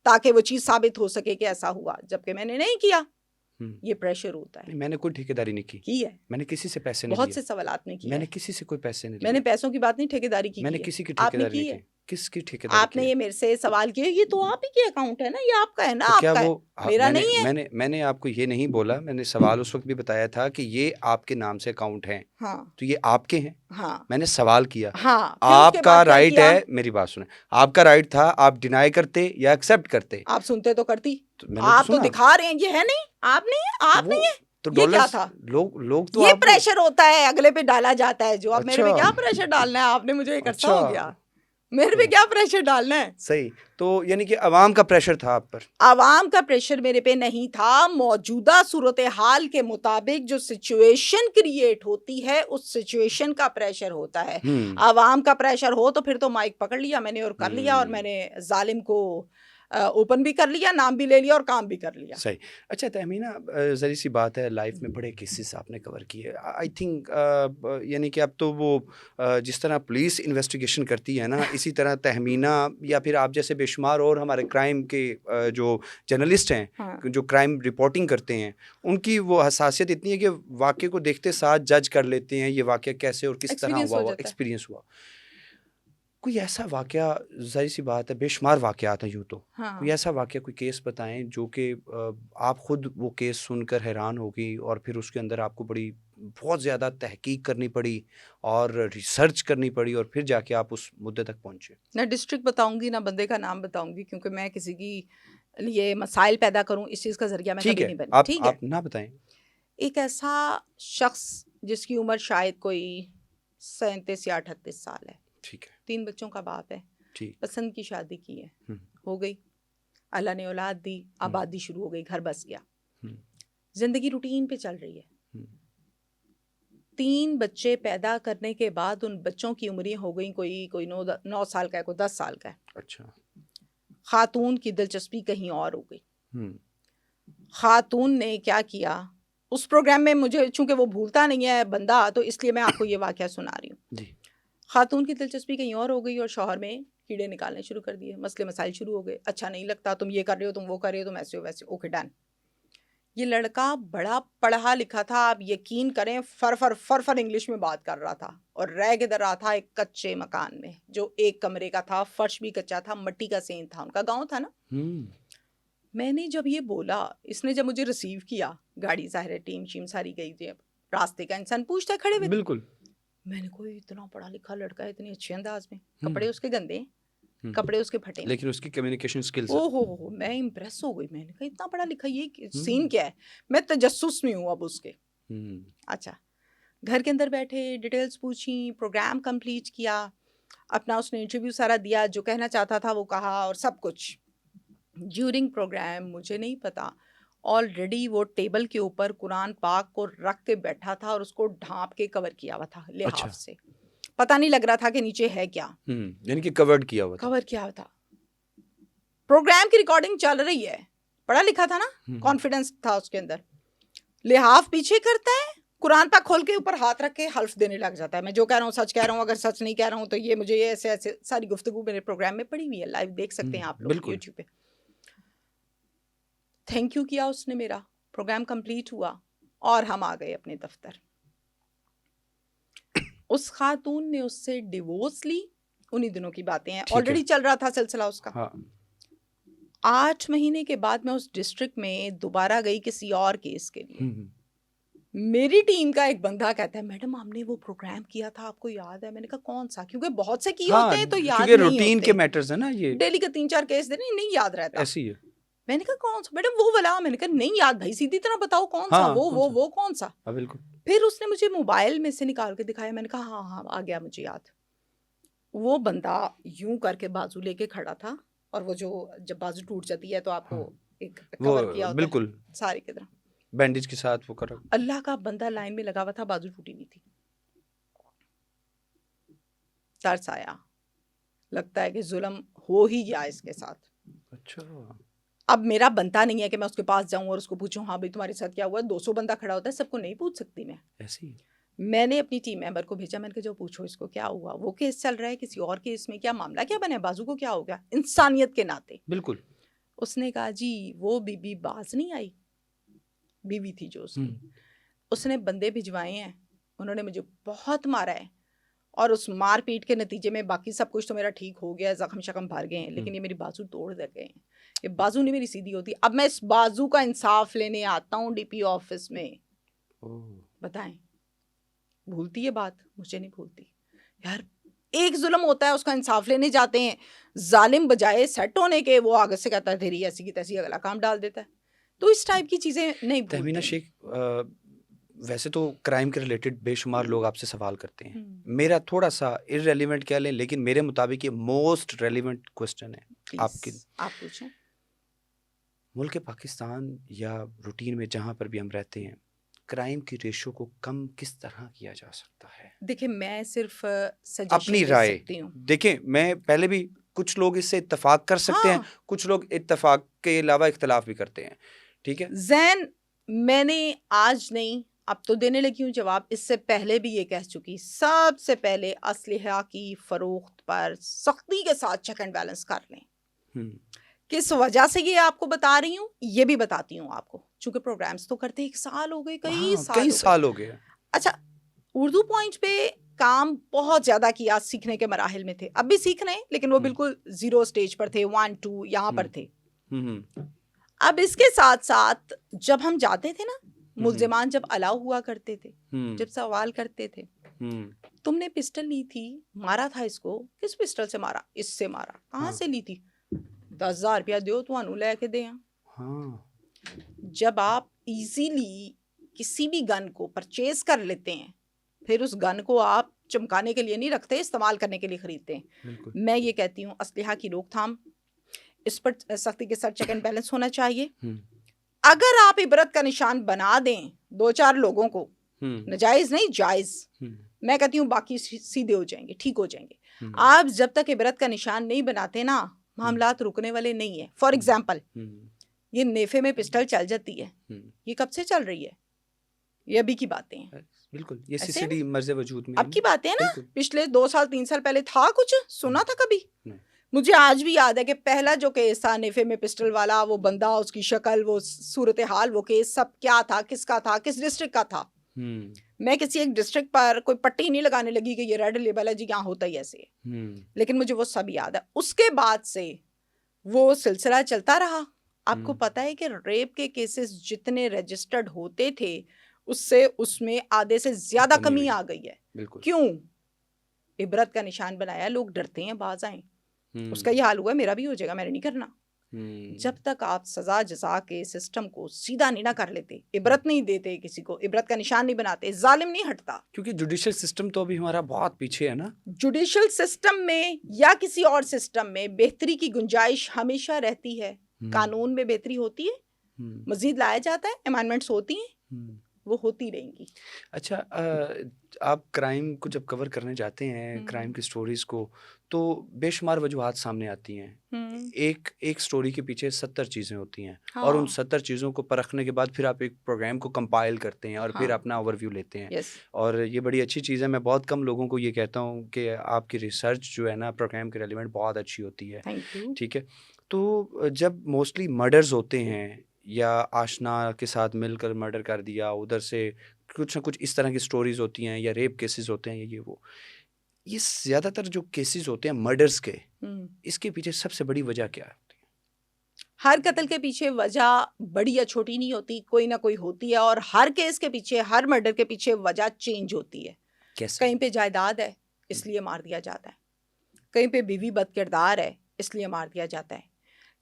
تاکہ وہ چیز ثابت ہو سکے کہ ایسا ہوا, جبکہ میں نے نہیں کیا. یہ پریشر ہوتا ہے. میں نے کوئی ٹھیکیداری نہیں کی ہے, میں نے کسی سے پیسے نہیں بہت سے سوالات میں کی, میں نے کسی سے کوئی پیسے نہیں, میں نے پیسوں کی بات نہیں ٹھیکیداری کی, میں نے کسی کی ٹھیکیداری نہیں کی. کس کی ٹھیکیداری آپ نے یہ میرے سے سوال کیا, یہ تو آپ ہی کے اکاؤنٹ ہے نا, یہ آپ کا ہے نا, آپ کا ہے, میرا نہیں ہے. میں نے آپ کو یہ نہیں بولا, میں نے سوال اس وقت بھی بتایا تھا کہ یہ آپ کے نام سے اکاؤنٹ ہیں, تو یہ آپ کے ہیں. میں نے سوال کیا, آپ کا رائٹ ہے, میری بات سنیں, آپ کا رائٹ تھا, آپ ڈینائی کرتے یا ایکسپٹ کرتے. آپ سنتے تو کرتی, آپ تو دکھا رہے ہیں یہ ہے نہیں, آپ نہیں ہے, آپ نہیں ہے. تو ڈالر لوگ تو یہ پریشر ہوتا ہے اگلے پہ ڈالا جاتا ہے, جو اب میرے پہ کیا پریشر ڈالنا ہے, آپ نے مجھے ایک عرصہ ہو گیا, میرے پہ کیا پریشر ڈالنا ہے. صحیح, تو یعنی کہ عوام کا پریشر تھا آپ پر. عوام کا پریشر میرے پہ نہیں تھا, موجودہ صورتحال کے مطابق جو سچویشن کریٹ ہوتی ہے اس سچویشن کا پریشر ہوتا ہے. عوام کا پریشر ہو تو پھر تو مائک پکڑ لیا میں نے اور کر لیا, اور میں نے ظالم کو اوپن بھی کر لیا, نام بھی لے لیا اور کام بھی کر لیا. صحیح. اچھا تہمینہ, ذری سی بات ہے, لائف میں بڑے کیسز آپ نے کور کیے, آئی تھنک یعنی کہ اب تو وہ جس طرح پولیس انویسٹیگیشن کرتی ہے نا, اسی طرح تہمینہ یا پھر آپ جیسے بے شمار اور ہمارے کرائم کے جو جرنلسٹ ہیں جو کرائم رپورٹنگ کرتے ہیں, ان کی وہ حساسیت اتنی ہے کہ واقعے کو دیکھتے ساتھ جج کر لیتے ہیں یہ واقعہ کیسے اور کس طرح ہوا, ایکسپیرینس ہوا. کوئی ایسا واقعہ, ظاہر سی بات ہے بے شمار واقعات ہیں یوں تو, کوئی ایسا واقعہ, کوئی کیس بتائیں جو کہ آپ خود وہ کیس سن کر حیران ہوگی اور پھر اس کے اندر آپ کو بہت زیادہ تحقیق کرنی پڑی اور ریسرچ کرنی پڑی اور پھر جا کے آپ اس مدے تک پہنچے. نہ ڈسٹرکٹ بتاؤں گی نہ بندے کا نام بتاؤں گی, کیونکہ میں کسی کی لیے مسائل پیدا کروں اس چیز کا ذریعہ میں کبھی نہیں بنی. ٹھیک ہے, آپ نہ بتائیں. ایک ایسا شخص جس کی عمر شاید کوئی 37 یا 38 سال ہے, ٹھیک ہے, 3 بچوں کا باپ ہے, پسند کی شادی کی ہے, ہو گئی, اللہ نے اولاد دی, آبادی شروع ہو گئی, گھر بس گیا, زندگی روٹین پہ چل رہی ہے. 3 بچے پیدا کرنے کے بعد ان بچوں کی عمریں ہو گئیں, کوئی 9 سال کا ہے, کوئی 10 سال کا ہے. اچھا. خاتون کی دلچسپی کہیں اور ہو گئی. خاتون نے کیا کیا اس پروگرام میں, مجھے چونکہ وہ بھولتا نہیں ہے بندہ, تو اس لیے میں آپ کو یہ واقعہ سنا رہی ہوں. خاتون کی دلچسپی کہیں اور ہو گئی اور شوہر میں کیڑے نکالنے شروع کر دیے, مسئلے مسائل شروع ہو گئے, اچھا نہیں لگتا, تم یہ کر رہے ہو, تم وہ کر رہے ہو, تم ایسے ہو ویسے, اوکے ڈن. یہ لڑکا بڑا پڑھا لکھا تھا, آپ یقین کریں فر انگلش میں بات کر رہا تھا, اور رہ کدھر رہا تھا ایک کچے مکان میں جو 1 کمرے کا تھا, فرش بھی کچا تھا, مٹی کا سین تھا, ان کا گاؤں تھا نا. میں نے جب یہ بولا, اس نے جب مجھے ریسیو کیا, گاڑی ظاہر ہے ٹیم شیم ساری گئی تھی, راستے کا انسان پوچھتا ہے کھڑے ہوئے, بالکل. میں نے کوئی اتنا پڑھا لکھا لڑکا ہے, اتنے اچھے انداز میں, کپڑے اس کے گندے, کپڑے اس کے پھٹے, لیکن اس کی کمیونیکیشن سکلز, او ہو, میں امپریس ہو گئی. میں نے کہا اتنا پڑھا لکھا, یہ سین کیا ہے. میں تجسس میں ہوں اب اس کے. اچھا, گھر کے اندر بیٹھے, ڈیٹیلز پوچھی, پروگرام کمپلیٹ کیا, اپنا اس نے انٹرویو سارا دیا, جو کہنا چاہتا تھا وہ کہا, اور سب کچھ. ڈیورنگ پروگرام مجھے نہیں پتا, آلریڈی وہ ٹیبل کے اوپر قرآن پاک کو رکھ کے بیٹھا تھا اور اس کو ڈھانپ کے کور کیا ہوا تھا لحاف سے, پتہ نہیں لگ رہا تھا کہ نیچے ہے کیا, یعنی کہ کورڈ کیا ہوا تھا. پروگرام کی ریکارڈنگ چل رہی ہے, پڑھا لکھا تھا نا, کانفیڈنس تھا اس کے اندر, لحاف پیچھے کرتا ہے, قرآن پاک کھول کے اوپر ہاتھ رکھ کے حلف دینے لگ جاتا ہے, میں جو کہہ رہا ہوں سچ کہہ رہا ہوں, اگر سچ نہیں کہہ رہا ہوں تو یہ مجھے ایسے ایسے. ساری گفتگو میرے پروگرام میں پڑی ہوئی ہے, لائیو دیکھ سکتے ہیں آپ لوگ یوٹیوب پہ. تھینک یو کیا اس نے, میرا پروگرام کمپلیٹ ہوا اور ہم آ گئے اپنے دفتر. اس خاتون نے اس سے ڈیورس لی, انہی دنوں کی باتیں ہیں, آلریڈی چل رہا تھا سلسلہ اس کا. 8 مہینے کے بعد میں اس ڈسٹرکٹ میں دوبارہ گئی کسی اور کیس کے لیے. میری ٹیم کا ایک بندہ کہتا ہے, میڈم ہم نے وہ پروگرام کیا تھا, آپ کو یاد ہے؟ میں نے کہا کون سا, کیونکہ بہت سے کی ہوتے ہیں تو یاد نہیں ہوتے, روٹین کے میٹرز ہیں نا, یہ ڈیلی کا 3-4 کیس دے, نہیں یاد رہتا. ایسی ہے. میں نے کہا کون سا میڈم, وہ والا. میں نے کہا نہیں یاد بھائی, سیدھی طرح بتاؤ کون سا, وہ کون سا. بالکل. پھر اس نے مجھے موبائل میں سے نکال کے دکھایا, میں نے کہا ہاں آ گیا مجھے یاد. وہ بندہ یوں کر کے بازو لے کے کھڑا تھا, اور وہ جو جب بازو ٹوٹ جاتی ہے تو آپ کو ایک کور کیا ہوتا ہے, بالکل ساری کی طرح بینڈیج کے ساتھ وہ کرا. اللہ کا بندہ لائن میں لگا ہوا تھا, بازو ٹوٹی نہیں تھی. ترس آیا, لگتا ہے کہ ظلم ہو ہی گیا اس کے ساتھ. اچھا. اب میرا بنتا نہیں ہے کہ میں اس کے پاس جاؤں اور اس کو پوچھوں, ہاں بھائی تمہارے ساتھ کیا ہوا ہے. 200 بندہ کھڑا ہوتا ہے, سب کو نہیں پوچھ سکتی میں. ایسی میں نے اپنی ٹیم ممبر کو بھیجا, میں نے کہا جو پوچھو اس کو کیا ہوا, وہ کیس چل رہا ہے, کسی اور کیس میں کیا معاملہ کیا بنا ہے, بازو کو کیا ہو گیا, انسانیت کے ناطے. بالکل. اس نے کہا جی وہ بی بی باز نہیں آئی, بیوی تھی جو اس نے بندے بھجوائے ہیں, انہوں نے مجھے بہت مارا ہے, اور اس مار پیٹ کے نتیجے میں باقی سب کچھ تو میرا ٹھیک ہو گیا, زخم شخم بھر گئے ہیں, لیکن یہ میری بازو توڑ دے گئے ہیں, یہ بازو نہیں میری سیدھی ہوتی. اب میں اس بازو کا انصاف لینے آتا ہوں ڈی پی آفس میں, بتائیں بھولتی ہے بات؟ مجھے نہیں بھولتی یار. ایک ظلم ہوتا ہے اس کا انصاف لینے جاتے ہیں, ظالم بجائے سیٹ ہونے کے وہ آگے سے کہتا ہے تیری ایسی کی تیسی اگلا کام ڈال دیتا ہے. تو اس ٹائپ کی چیزیں نہیں بھولتے. تہمینہ شیخ, ویسے تو کرائم کے ریلیٹڈ بے شمار لوگ آپ سے سوال کرتے ہیں, میرا تھوڑا سا ارریلیونٹ کہہ لیں لیکن میرے مطابق یہ موسٹ ریلیونٹ کوسچن ہے آپ کے. آپ پوچھیں. ملک پاکستان یا روٹین میں جہاں پر بھی ہم رہتے ہیں, کرائم کی ریشو کو کم کس طرح کیا جا سکتا ہے؟ دیکھیں میں صرف اپنی رائے دیکھیں, میں پہلے بھی کچھ لوگ اس سے اتفاق کر سکتے ہیں, کچھ لوگ اتفاق کے علاوہ اختلاف بھی کرتے ہیں, ٹھیک ہے. زین میں نے آج نہیں اب تو دینے لگی ہوں جواب, اس سے پہلے بھی یہ کہہ چکی, سب سے پہلے اسلحہ کی فروخت پر سختی کے ساتھ چیک اینڈ بیلنس کر لیں. کس وجہ سے یہ آپ کو بتا رہی ہوں, یہ بھی بتاتی ہوں آپ کو, چونکہ پروگرامز تو کرتے 1 سال ہو گئے, کئی سال ہو گئے. اچھا, اردو پوائنٹ پہ کام بہت زیادہ کیا, سیکھنے کے مراحل میں تھے, اب بھی سیکھ رہے ہیں لیکن وہ بالکل 0 سٹیج پر تھے, 1 2 یہاں پر تھے. اب اس کے ساتھ ساتھ جب ہم جاتے تھے نا, ملزمان جب الاؤ ہوا کرتے تھے, جب سوال کرتے تھے تم نے پسٹل لی تھی, مارا تھا اس کو, کس پسٹل سے مارا, اس سے مارا, کہاں سے لی تھی, 10,000 روپیہ دیو تو انو لے کے دیں. جب آپ ایزیلی کسی بھی گن کو پرچیز کر لیتے ہیں, پھر اس گن کو آپ چمکانے کے لیے نہیں رکھتے, استعمال کرنے کے لیے خریدتے ہیں. میں یہ کہتی ہوں اسلحہ کی روک تھام, اس پر سختی کے ساتھ چیک اینڈ بیلنس ہونا چاہیے. اگر آپ عبرت کا نشان بنا دیں 2-4 لوگوں کو, ناجائز نہیں جائز, میں کہتی ہوں باقی سیدھے ہو جائیں گے, ٹھیک ہو جائیں گے. آپ جب تک عبرت کا نشان نہیں بناتے نا, معاملات رکنے والے نہیں ہیں. فار ایگزامپل یہ نیفے میں پسٹل چل جاتی ہے, یہ کب سے چل رہی ہے, یہ ابھی کی باتیں ہیں. بالکل, یہ سی سی ڈی مرز وجود میں اب کی باتیں ہیں نا, پچھلے 2 سال 3 سال پہلے تھا کچھ, سنا تھا کبھی؟ مجھے آج بھی یاد ہے کہ پہلا جو کیس تھا نیفے میں پسٹل والا, وہ بندہ, اس کی شکل, وہ صورتحال, وہ کیس سب کیا تھا, کس کا تھا, کس ڈسٹرکٹ کا تھا. میں کسی ایک ڈسٹرکٹ پر کوئی پٹی نہیں لگانے لگی کہ یہ ریڈ لیبل ہے جی, یہاں ہوتا ہی ایسے, لیکن مجھے وہ سب یاد ہے. اس کے بعد سے وہ سلسلہ چلتا رہا. آپ کو پتا ہے کہ ریپ کے کیسز جتنے رجسٹرڈ ہوتے تھے اس میں آدھے سے زیادہ کمی آ گئی ہے. کیوں؟ عبرت کا نشان بنایا, لوگ ڈرتے ہیں باز آئیں. اس کا یہ حال ہوا, میرا بھی ہو جائے گا, میں نے نہیں کرنا. جب تک آپ سزا جزا کے سسٹم کو سیدھا نہیں نہ کر لیتے, عبرت نہیں دیتے کسی کو, عبرت کا نشان نہیں بناتے, ظالم نہیں ہٹتا. کیونکہ جوڈیشل سسٹم تو ابھی ہمارا بہت پیچھے ہے نا. جوڈیشل سسٹم میں یا کسی اور سسٹم میں بہتری کی گنجائش ہمیشہ رہتی ہے. قانون میں بہتری ہوتی ہے, مزید لایا جاتا ہے, امینڈمنٹس ہوتی ہیں, وہ ہوتی رہیں گی. اچھا, آپ کرائم کو جب کور کرنے جاتے ہیں, کرائم کی سٹوریز کو, تو بے شمار وجوہات سامنے آتی ہیں. ایک سٹوری کے پیچھے 70 چیزیں ہوتی ہیں, اور ان 70 چیزوں کو پرکھنے کے بعد پھر آپ ایک پروگرام کو کمپائل کرتے ہیں اور پھر اپنا اوور ویو لیتے ہیں. اور یہ بڑی اچھی چیز ہے. میں بہت کم لوگوں کو یہ کہتا ہوں کہ آپ کی ریسرچ جو ہے نا پروگرام کے ریلیونٹ بہت اچھی ہوتی ہے. ٹھیک ہے. تو جب موسٹلی مرڈرز ہوتے ہیں یا آشنا کے ساتھ مل کر مرڈر کر دیا, ادھر سے کچھ نہ کچھ اس طرح کی سٹوریز ہوتی ہیں, یا ریپ کیسز ہوتے ہیں, یہ وہ, یہ زیادہ تر جو کیسز ہوتے ہیں مرڈرز کے, اس کے پیچھے سب سے بڑی وجہ کیا ہوتی ہے؟ ہر قتل کے پیچھے وجہ بڑی یا چھوٹی نہیں ہوتی, کوئی نہ کوئی ہوتی ہے. اور ہر کیس کے پیچھے, ہر مرڈر کے پیچھے وجہ چینج ہوتی ہے. کہیں پہ جائیداد ہے اس لیے مار دیا جاتا ہے, کہیں پہ بیوی بد کردار ہے اس لیے مار دیا جاتا ہے,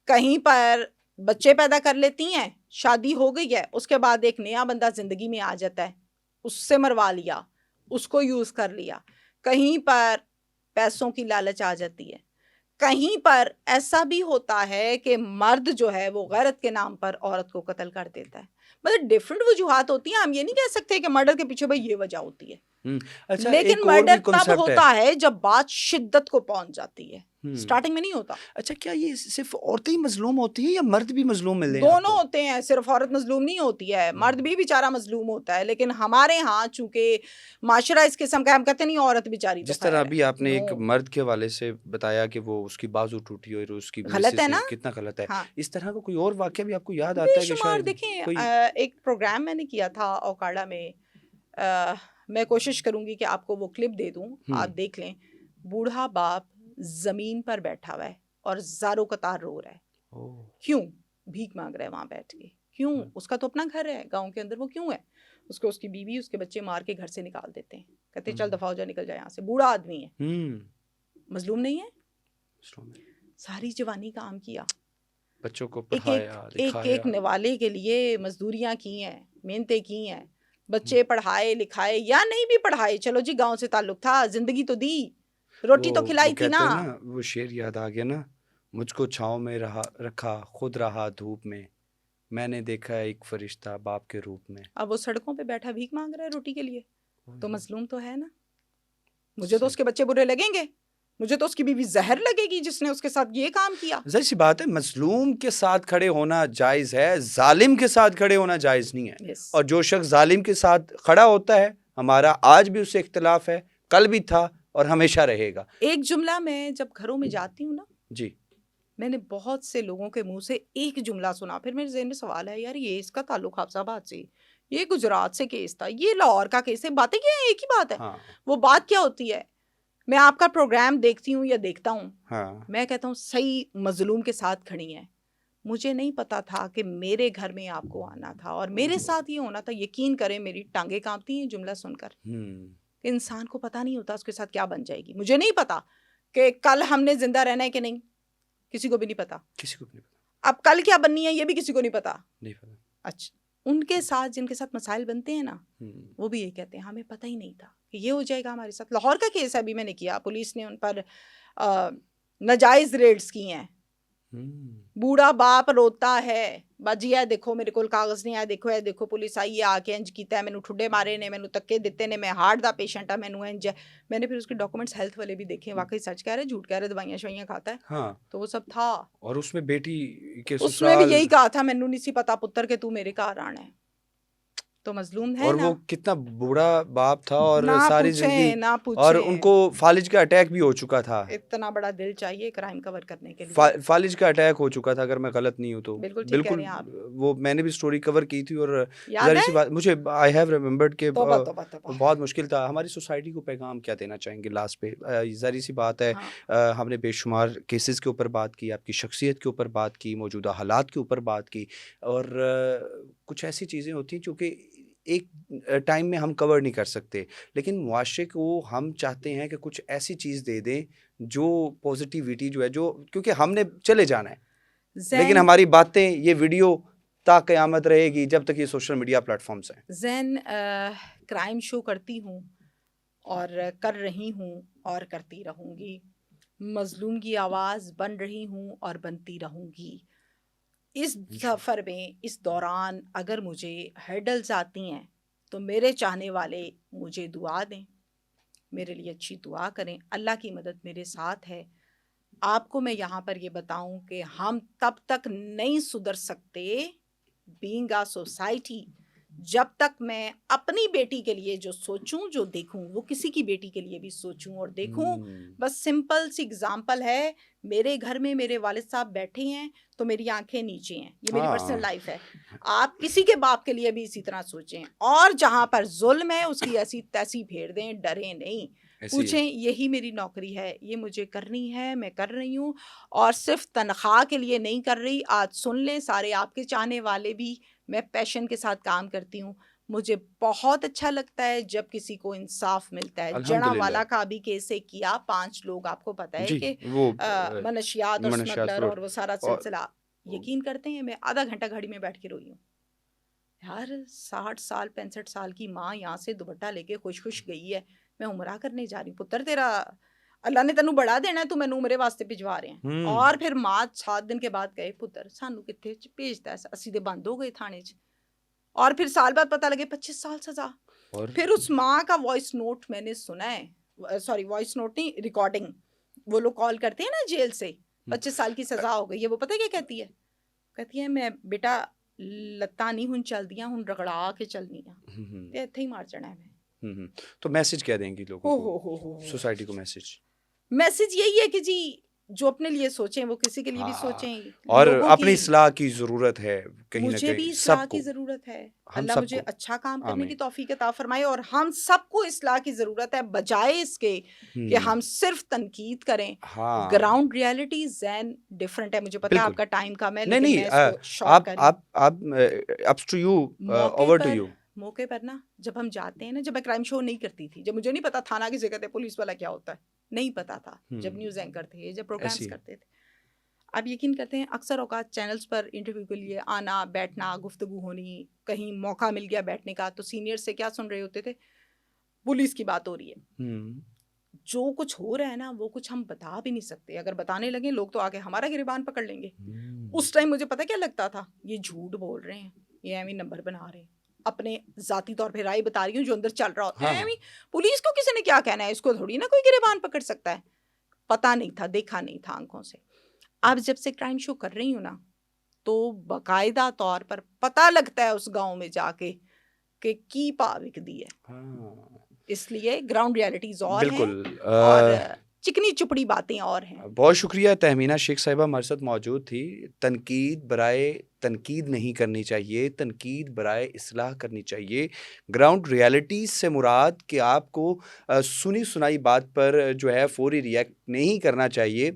کہیں پر بچے پیدا کر لیتی ہیں, شادی ہو گئی ہے, اس کے بعد ایک نیا بندہ زندگی میں آ جاتا ہے, اس سے مروا لیا, اس کو یوز کر لیا. کہیں پر پیسوں کی لالچ آ جاتی ہے, کہیں پر ایسا بھی ہوتا ہے کہ مرد جو ہے وہ غیرت کے نام پر عورت کو قتل کر دیتا ہے. مطلب ڈفرنٹ وجوہات ہوتی ہیں. ہم یہ نہیں کہہ سکتے کہ مرڈر کے پیچھے بھائی یہ وجہ ہوتی ہے. لیکن مرڈر تب ہوتا ہے جب بات شدت کو پہنچ جاتی ہے, سٹارٹنگ میں نہیں ہوتا. اچھا, کیا یہ صرف عورتیں ہی مظلوم ہوتی ہیں یا مرد بھی مظلوم ملتے ہیں؟ دونوں ہوتے ہیں, صرف عورت مظلوم نہیں ہوتی ہے, مرد بھی بیچارہ مظلوم ہوتا ہے. لیکن ہمارے ہاں چونکہ معاشرہ اس قسم کا, ہم کہتے نہیں عورت بیچاری. جس طرح ابھی آپ نے ایک مرد کے حوالے سے بتایا کہ وہ اس کی بازو ٹوٹی اور اس کی غلط ہے نا, کتنا غلط ہے, اس طرح کا کوئی اور واقعہ بھی آپ کو یاد آتا ہے کہ شاید؟ دیکھیں, ایک پروگرام میں نے کیا تھا اوکاڑا میں, میں کوشش کروں گی کہ آپ کو وہ کلپ دے دوں, آپ دیکھ لیں. بوڑھا باپ زمین پر بیٹھا ہوا ہے اور زاروں قطار رو رہا ہے. کیوں؟ بھیک مانگ رہا ہے وہاں بیٹھ کے. کیوں؟ اس کا تو اپنا گھر ہے گاؤں کے اندر, وہ کیوں ہے؟ اس کو اس کی بیوی اس کے بچے مار کے گھر سے نکال دیتے ہیں, کہتے چل دفعہ ہو جا, نکل جائے یہاں سے. بوڑھا آدمی ہے, مظلوم نہیں ہے, ساری جوانی کام کیا, بچوں کو ایک نوالے کے لیے مزدوریاں کی ہیں, محنتیں کی ہیں, بچے پڑھائے لکھائے یا نہیں بھی پڑھائے, چلو جی گاؤں سے تعلق تھا, زندگی تو دی, روٹی تو کھلائی تھی نا. وہ شعر یاد آ گیا نا, مجھ کو چھاؤں میں رکھا خود رہا دھوپ میں نے دیکھا ایک فرشتہ باپ کے روپ میں. اب وہ سڑکوں پہ بیٹھا بھیک مانگ رہا ہے روٹی کے لیے, تو مظلوم تو ہے نا. مجھے تو اس کے بچے برے لگیں گے, مجھے تو اس کی بیوی زہر لگے گی جس نے اس کے ساتھ یہ کام کیا. ظاہر سی بات ہے, مظلوم کے ساتھ کھڑے ہونا جائز ہے, ظالم کے ساتھ کھڑے ہونا جائز نہیں ہے. اور جو شخص ظالم کے ساتھ کھڑا ہوتا ہے, ہمارا آج بھی اس سے اختلاف ہے, کل بھی تھا اور ہمیشہ رہے گا. ایک جملہ میں جب گھروں میں جاتی ہوں نا جی, میں نے بہت سے لوگوں کے منہ سے ایک جملہ سنا, پھر میرے ذہن میں سوال ہے, یار یہ اس کا تعلق حفصہ آباد سے, یہ گجرات سے کیس تھا, یہ لاہور کا کیس ہے, باتیں کیا ہیں, ایک ہی بات ہے. وہ بات کیا ہوتی ہے؟ میں آپ کا پروگرام دیکھتی ہوں یا دیکھتا ہوں, میں کہتا ہوں صحیح مظلوم کے ساتھ کھڑی ہیں. مجھے نہیں پتا تھا کہ میرے گھر میں آپ کو آنا تھا اور میرے ساتھ یہ ہونا تھا. یقین کریں میری ٹانگیں کانپتی ہیں جملہ سن کر. انسان کو پتا نہیں ہوتا اس کے ساتھ کیا بن جائے گی. مجھے نہیں پتا کہ کل ہم نے زندہ رہنا ہے کہ نہیں, کسی کو بھی نہیں پتا. اب کل کیا بننی ہے یہ بھی کسی کو نہیں پتا. اچھا, ان کے ساتھ جن کے ساتھ مسائل بنتے ہیں نا, وہ بھی یہ کہتے ہیں ہمیں پتہ ہی نہیں تھا کہ یہ ہو جائے گا ہمارے ساتھ. لاہور کا کیس ابھی میں نے کیا, پولیس نے ان پر ناجائز ریڈز کی ہیں. بوڑھا باپ روتا ہے, باجی ہے دیکھو میرے کول کاغذ نہیں آیا, دیکھو ہے دیکھو پولیس آئی ہے آ کے انج کیتا ہے, مینوں ٹھڈے مارے نے, مینوں تکے دیتے نے, میں ہارٹ دا پیشنٹ ہاں, مینوں انج. میں نے پھر اس کے ڈاکومنٹس ہیلتھ والے بھی دیکھے, واقعی سچ کہہ رہے, جھوٹ کہہ رہے, دوائیاں شوائیاں کھاتا ہے. ہاں, تو وہ سب تھا. اور اس میں بیٹی کے اس میں بھی یہی کہا تھا, مینوں نہیں سی پتا پتر کہ تو میرے گھر آنا ہے. تو مظلوم ہے اور نا. وہ کتنا بوڑھا باپ تھا اور ساری زندگی, نہ پوچھیں, اور ان کو فالج کا اٹیک بھی ہو چکا تھا. اتنا بڑا دل چاہیے کرائم کور کرنے کے لیے. فالج کا اٹیک ہو چکا تھا اگر میں غلط نہیں ہوں تو. بالکل وہ میں نے بھی سٹوری کور کی تھی, اور ظاہر سی بات مجھے آئی ہیو ریممبرڈ کہ بہت مشکل تھا. ہماری سوسائٹی کو پیغام کیا دینا چاہیں گے لاسٹ پہ؟ ظاہر سی بات ہے, ہم نے بے شمار کیسز کے اوپر بات کی, آپ کی شخصیت کے اوپر بات کی, موجودہ حالات کے اوپر بات کی, اور کچھ ایسی چیزیں ہوتی ہیں جو کہ ایک ٹائم میں ہم کور نہیں کر سکتے, لیکن معاشرے کو ہم چاہتے ہیں کہ کچھ ایسی چیز دے دیں جو پازیٹیوٹی جو ہے, جو کیونکہ ہم نے چلے جانا ہے, لیکن ہماری باتیں یہ ویڈیو تا قیامت رہے گی جب تک یہ سوشل میڈیا پلیٹ فارمز ہیں. زین کرائم شو کرتی ہوں اور کر رہی ہوں اور کرتی رہوں گی, مظلوم کی آواز بن رہی ہوں اور بنتی رہوں گی. اس سفر میں اس دوران اگر مجھے ہرڈلز آتی ہیں تو میرے چاہنے والے مجھے دعا دیں, میرے لیے اچھی دعا کریں, اللہ کی مدد میرے ساتھ ہے. آپ کو میں یہاں پر یہ بتاؤں کہ ہم تب تک نہیں سدھر سکتے بینگ اے سوسائٹی جب تک میں اپنی بیٹی کے لیے جو سوچوں جو دیکھوں وہ کسی کی بیٹی کے لیے بھی سوچوں اور دیکھوں. بس سمپل سی اگزامپل ہے, میرے گھر میں میرے والد صاحب بیٹھے ہیں تو میری آنکھیں نیچے ہیں, یہ میری پرسنل لائف ہے. آپ کسی کے باپ کے لیے بھی اسی طرح سوچیں, اور جہاں پر ظلم ہے اس کی ایسی تیسی پھیر دیں, ڈریں نہیں, پوچھیں یہی میری نوکری ہے, یہ مجھے کرنی ہے, میں کر رہی ہوں, اور صرف تنخواہ کے لیے نہیں کر رہی. آج سن لیں سارے آپ کے چاہنے والے بھی, میں پیشن کے ساتھ کام کرتی ہوں. مجھے بہت اچھا لگتا ہے جب کسی کو انصاف ملتا ہے. جڑا والا کا بھی کیسے کیا, 5 لوگ آپ کو پتہ ہے کہ منشیات اور سمگلر اور وہ سارا سلسلہ, یقین کرتے ہیں میں آدھا گھنٹہ گھڑی میں بیٹھ کے روئی ہوں. یار 60 سال 65 سال کی ماں یہاں سے دوپٹہ لے کے خوش خوش گئی ہے, میں عمرہ کرنے جا رہی ہوں, پتر تیرا اللہ نے تینوں بڑا دینا ہے, تو مینوں عمرے واسطے بھجوا رہے ہیں. اور پھر ماں 7 دن کے بعد کہے پتر سانو کتھے بھیجدا ہے, اسی دے بند ہو گئے تھانے 'چ. اور پھر سال بعد پتہ لگے 25 سال سزا. پھر اس ماں کا وائس نوٹ میں نے سنا ہے, سوری وائس نوٹ نہیں, ریکارڈنگ, وہ لوگ کال کرتے ہیں نا جیل سے, 25 سال کی سزا ہو گئی ہے, وہ پتہ کیا کہتی ہے, کہتی ہے میں بیٹا لتاں نہیں ہن چل دیا, ہن رگڑا کے چلنی ہے, تے ایتھے ہی مار چڑھنا ہے میں. تو میسج کیا دیں گی لوگوں کو, سوسائٹی کو میسج یہی ہے کہ جی جو اپنے لیے سوچیں وہ کسی کے لیے بھی سوچیں, اور اپنی اصلاح کی ضرورت ہے کہیں نہ مجھے کہیں, بھی اصلاح کی ضرورت ہے, اللہ مجھے اچھا کام کرنے کی توفیق عطا فرمائے, اور ہم سب کو اصلاح کی ضرورت ہے, بجائے اس کے کہ ہم صرف تنقید کریں. گراؤنڈ ریالٹی زین ڈفرنٹ ہے. مجھے پتا ہے آپ کا ٹائم کم ہے, لیکن میں اس کو شارٹ کروں. موقع پر نا جب ہم جاتے ہیں نا, جب میں کرائم شو نہیں کرتی تھی, جب مجھے نہیں پتا تھانہ کسے کہتے ہیں, پولیس والا کیا ہوتا ہے نہیں پتا تھا, جب نیوز اینکر تھے, جب پروگرامز کرتے تھے. اب یقین کرتے ہیں اکثر اوقات چینلز پر انٹرویو کے لیے آنا, بیٹھنا, گفتگو ہونی, کہیں موقع مل گیا بیٹھنے کا, تو سینئر سے کیا سن رہے ہوتے تھے, پولیس کی بات ہو رہی ہے. جو کچھ ہو رہا ہے نا وہ کچھ ہم بتا بھی نہیں سکتے, اگر بتانے لگیں لوگ تو آگے ہمارا گریبان پکڑ لیں گے. اس ٹائم مجھے پتا کیا لگتا تھا, یہ جھوٹ بول رہے ہیں, یہ ایویں نمبر بنا رہے ہیں, اپنے ذاتی طور پہ رائے بتا رہی ہوں جو اندر چل رہا ہوتا ہے. پولیس کو کسی نے کیا کہنا ہے, اس کو تھوڑی نا کوئی گریبان پکڑ سکتا ہے. پتا نہیں تھا, دیکھا نہیں تھا آنکھوں سے. اب جب سے کرائم شو کر رہی ہوں نا, تو باقاعدہ طور پر پتا لگتا ہے اس گاؤں میں جا کے کہ کی پاوک دی ہے. اس لیے گراؤنڈ ریالٹیز اور ہیں اور چکنی چپڑی باتیں اور ہیں. بہت شکریہ تہمینہ شیخ صاحبہ ہمارے ساتھ موجود تھی. تنقید برائے تنقید نہیں کرنی چاہیے, تنقید برائے اصلاح کرنی چاہیے. گراؤنڈ ریالٹیز سے مراد کہ آپ کو سنی سنائی بات پر جو ہے فوری ریئیکٹ نہیں کرنا چاہیے,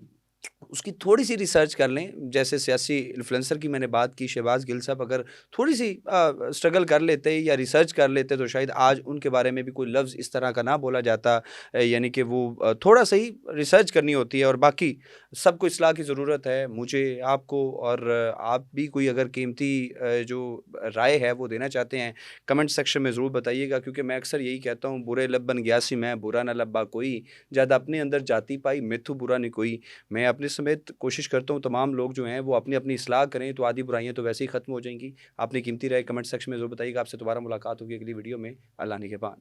اس کی تھوڑی سی ریسرچ کر لیں. جیسے سیاسی انفلوئنسر کی میں نے بات کی, شہباز گل صاحب اگر تھوڑی سی اسٹرگل کر لیتے یا ریسرچ کر لیتے تو شاید آج ان کے بارے میں بھی کوئی لفظ اس طرح کا نہ بولا جاتا. یعنی کہ وہ تھوڑا سا ہی ریسرچ کرنی ہوتی ہے. اور باقی سب کو اصلاح کی ضرورت ہے, مجھے, آپ کو, اور آپ بھی کوئی اگر قیمتی جو رائے ہے وہ دینا چاہتے ہیں کمنٹ سیکشن میں ضرور بتائیے گا, کیونکہ میں اکثر یہی کہتا ہوں, برے لب بن گیا سی میں, برا نہ لبا کوئی, جد اپنے اندر جاتی پائی میتھو برا نہیں کوئی. میں اپنے سمیت کوشش کرتا ہوں تمام لوگ جو ہیں وہ اپنی اپنی اصلاح کریں, تو آدھی برائیاں تو ویسے ہی ختم ہو جائیں گی. اپنی قیمتی رائے کمنٹ سیکشن میں ضرور بتائیے گا. آپ سے دوبارہ ملاقات ہوگی اگلی ویڈیو میں. اللہ نگہبان.